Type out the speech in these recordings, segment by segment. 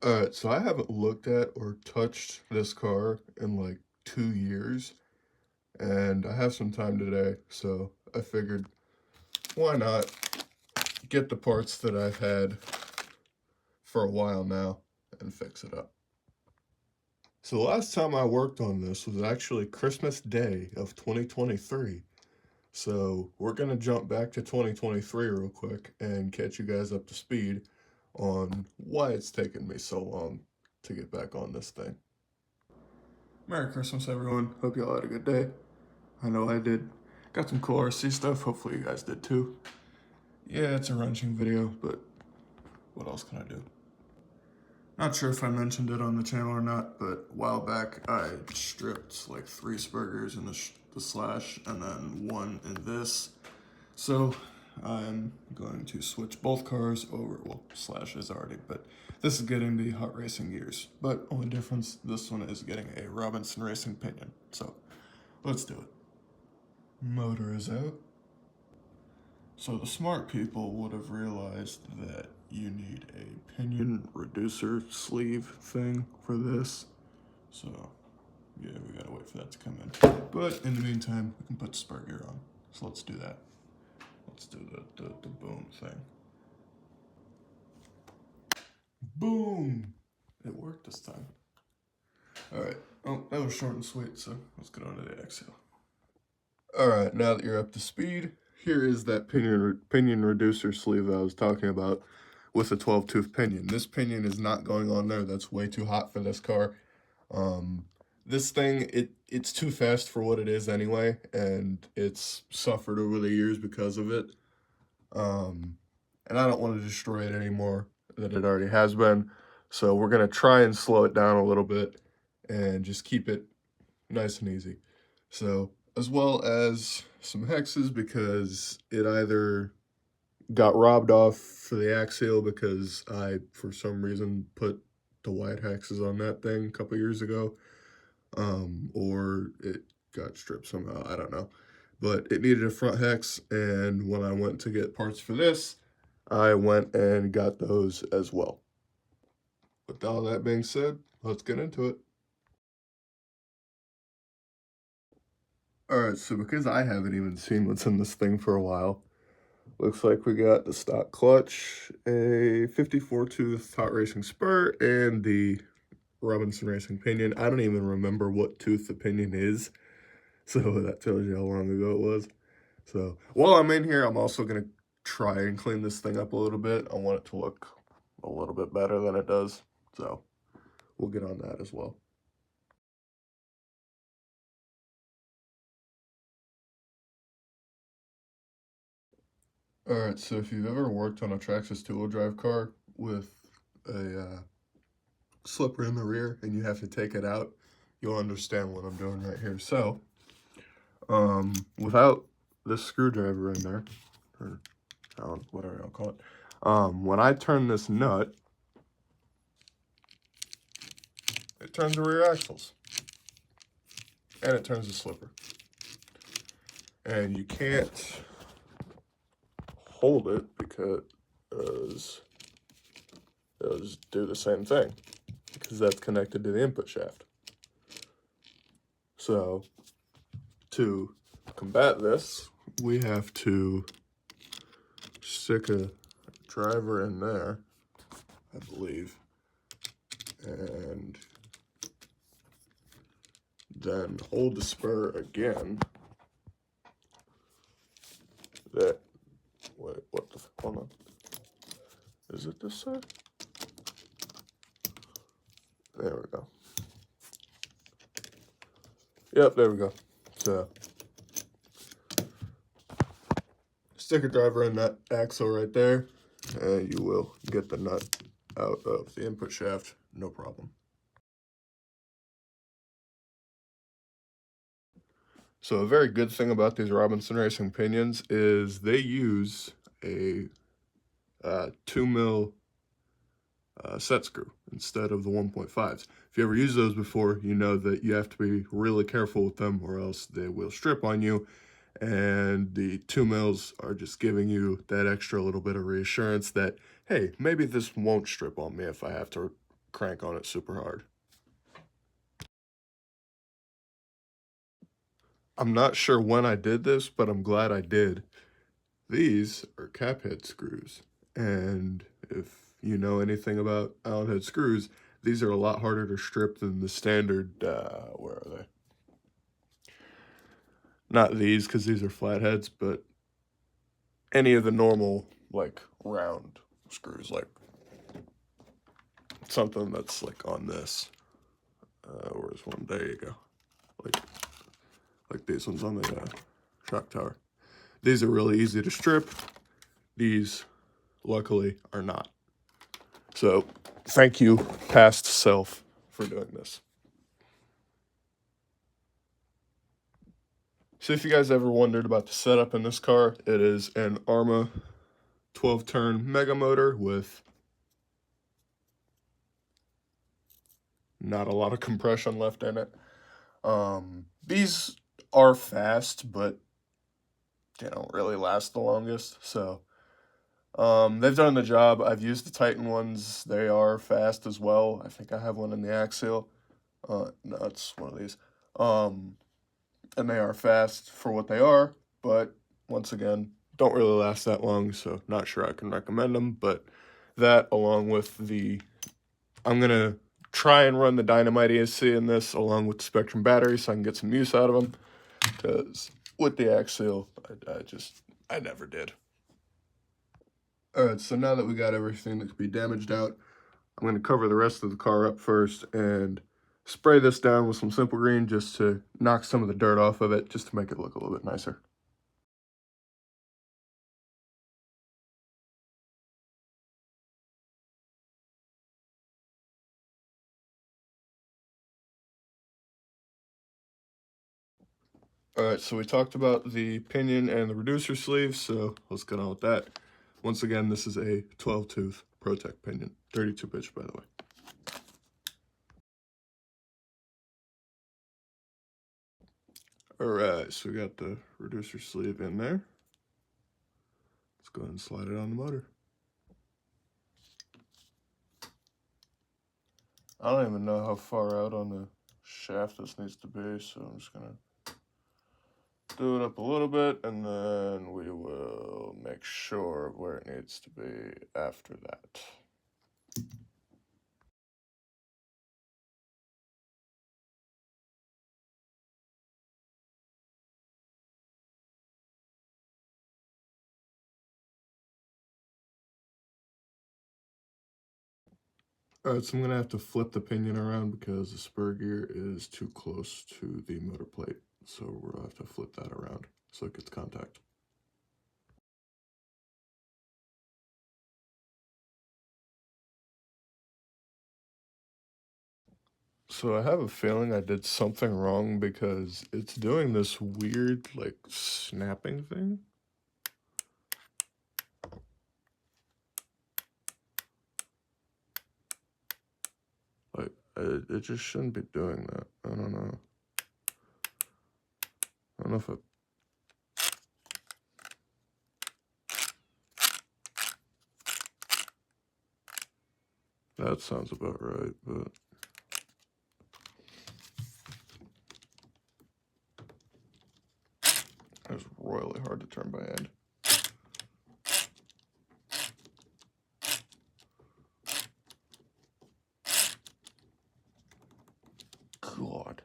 Alright, so I haven't looked at or touched this car in like 2 years, and I have some time today, so I figured why not get the parts that I've had for a while now and fix it up. So the last time I worked on this was actually Christmas Day of 2023. So we're gonna jump back to 2023 real quick and catch you guys up to speed on why it's taken me so long to get back on this thing. Merry Christmas, everyone. Hope you all had a good day. I know I did. Got some cool RC stuff. Hopefully you guys did too. Yeah, it's a wrenching video, but what else can I do? Not sure if I mentioned it on the channel or not, but a while back I stripped like 3 spurgers in the slash and then 1 in this. So I'm going to switch both cars over. Well, slash is already, but this is getting the hot racing gears. But only difference, this one is getting a Robinson Racing pinion. So let's do it. Motor is out. So the smart people would have realized that you need a pinion reducer sleeve thing for this. So yeah, we gotta wait for that to come in. But in the meantime, we can put the spark gear on. So let's do that. Let's do the boom thing. Boom! It worked this time. Alright, oh, that was short and sweet, so let's get on to the exhale. Alright, now that you're up to speed, here is that pinion reducer sleeve that I was talking about with a 12-tooth pinion. This pinion is not going on there. That's way too hot for this car. This thing, it's too fast for what it is anyway, and it's suffered over the years because of it. And I don't want to destroy it any more than it already has been. So we're going to try and slow it down a little bit and just keep it nice and easy. So, as well as some hexes because it either got robbed off for the axial because I, for some reason, put the white hexes on that thing a couple years ago, or it got stripped somehow, I don't know. But it needed a front hex, and when I went to get parts for this, I went and got those as well. With all that being said, let's get into it. Alright, so because I haven't even seen what's in this thing for a while, looks like we got the stock clutch, a 54-tooth hot racing spur, and the Robinson Racing pinion. I don't even remember what tooth the pinion is, so that tells you how long ago it was. So while I'm in here, I'm also going to try and clean this thing up a little bit. I want it to look a little bit better than it does, so we'll get on that as well. Alright, so if you've ever worked on a Traxxas two-wheel drive car with a slipper in the rear and you have to take it out, you'll understand what I'm doing right here. So, without this screwdriver in there, or whatever I'll call it, when I turn this nut, it turns the rear axles, and it turns the slipper. And you can't hold it because those do the same thing, because that's connected to the input shaft. So, to combat this, we have to stick a driver in there, I believe, and then hold the spur again. That, wait, what the, hold on. Is it this side? There we go. Yep, there we go. So, stick a driver in that axle right there, and you will get the nut out of the input shaft, no problem. So a very good thing about these Robinson Racing pinions is they use a 2mm set screw instead of the 1.5s. If you ever use those before, you know that you have to be really careful with them or else they will strip on you. And the 2mm are just giving you that extra little bit of reassurance that, hey, maybe this won't strip on me if I have to crank on it super hard. I'm not sure when I did this, but I'm glad I did. These are cap head screws, and if you know anything about Allen head screws, these are a lot harder to strip than the standard, where are they? Not these, because these are flatheads, but any of the normal, like, round screws, like something that's like on this. Where's one? There you go. Like these ones on the shock tower. These are really easy to strip. These, luckily, are not. So, thank you, past self, for doing this. So if you guys ever wondered about the setup in this car, it is an Arrma 12-turn mega motor with not a lot of compression left in it. These are fast, but they don't really last the longest. So they've done the job. I've used the Titan ones. They are fast as well. I think I have one in the axial. No, it's one of these. And they are fast for what they are, but once again, don't really last that long, so not sure I can recommend them. But that, along with I'm going to try and run the Dynamite ESC in this, along with the Spectrum battery, so I can get some use out of them, because with the axial, I never did. Alright, so now that we got everything that could be damaged out, I'm going to cover the rest of the car up first and spray this down with some Simple Green just to knock some of the dirt off of it, just to make it look a little bit nicer. Alright, so we talked about the pinion and the reducer sleeve, so let's get on with that. Once again, this is a 12-tooth ProTech pinion, 32 pitch, by the way. Alright, so we got the reducer sleeve in there. Let's go ahead and slide it on the motor. I don't even know how far out on the shaft this needs to be, so I'm just going to do it up a little bit, and then we will make sure where it needs to be after that. Alright, so I'm going to have to flip the pinion around because the spur gear is too close to the motor plate. So we'll have to flip that around so it gets contact. So I have a feeling I did something wrong because it's doing this weird, like, snapping thing. Like, it just shouldn't be doing that. I don't know. I don't know if it... That sounds about right, but... It's royally hard to turn by hand. God.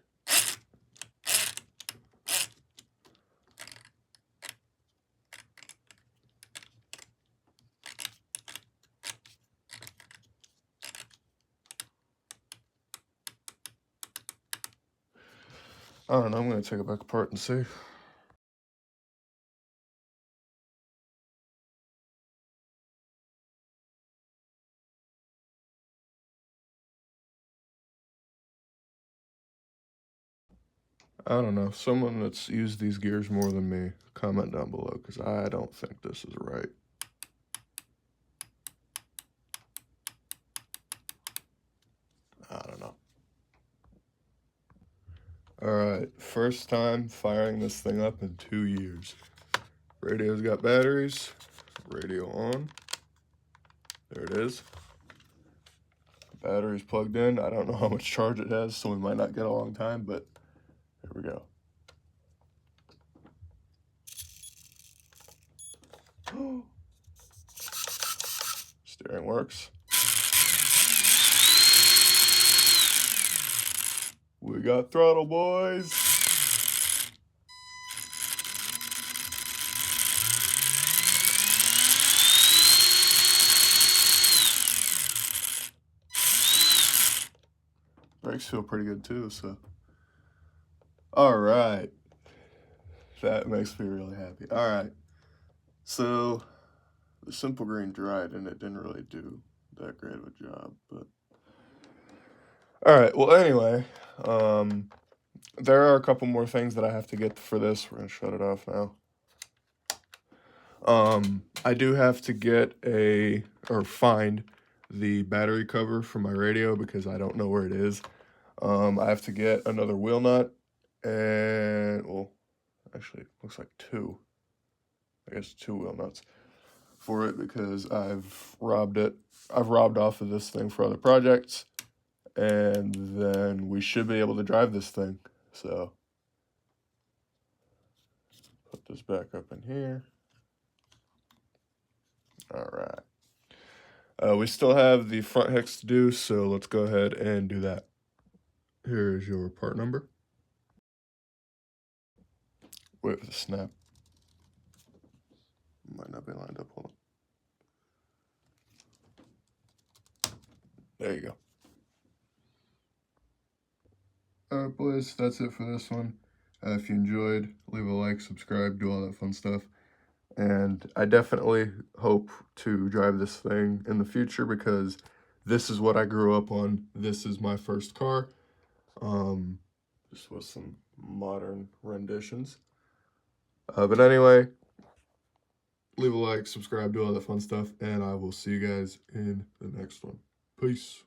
I don't know, I'm going to take it back apart and see. I don't know, someone that's used these gears more than me, comment down below, because I don't think this is right. I don't know. Alright, first time firing this thing up in 2 years. Radio's got batteries, radio on. There it is. Battery's plugged in. I don't know how much charge it has, so we might not get a long time, but here we go. Steering works. We got throttle, boys. Brakes feel pretty good too, so. All right. That makes me really happy. All right. So the Simple Green dried and it didn't really do that great of a job, but. All right. Well, anyway, there are a couple more things that I have to get for this. We're gonna shut it off now. I do have to get find the battery cover for my radio because I don't know where it is. I have to get another wheel nut and, well, actually, it looks like two. I guess 2 wheel nuts for it because I've robbed off of this thing for other projects, and then we should be able to drive this thing. So, put this back up in here. All right. We still have the front hex to do, so let's go ahead and do that. Here's your part number. Wait for the snap. Might not be lined up. Hold on. There you go. Alright, boys, that's it for this one. If you enjoyed, leave a like, subscribe, do all that fun stuff. And I definitely hope to drive this thing in the future because this is what I grew up on. This is my first car. Just with some modern renditions. But anyway, leave a like, subscribe, do all that fun stuff, and I will see you guys in the next one. Peace.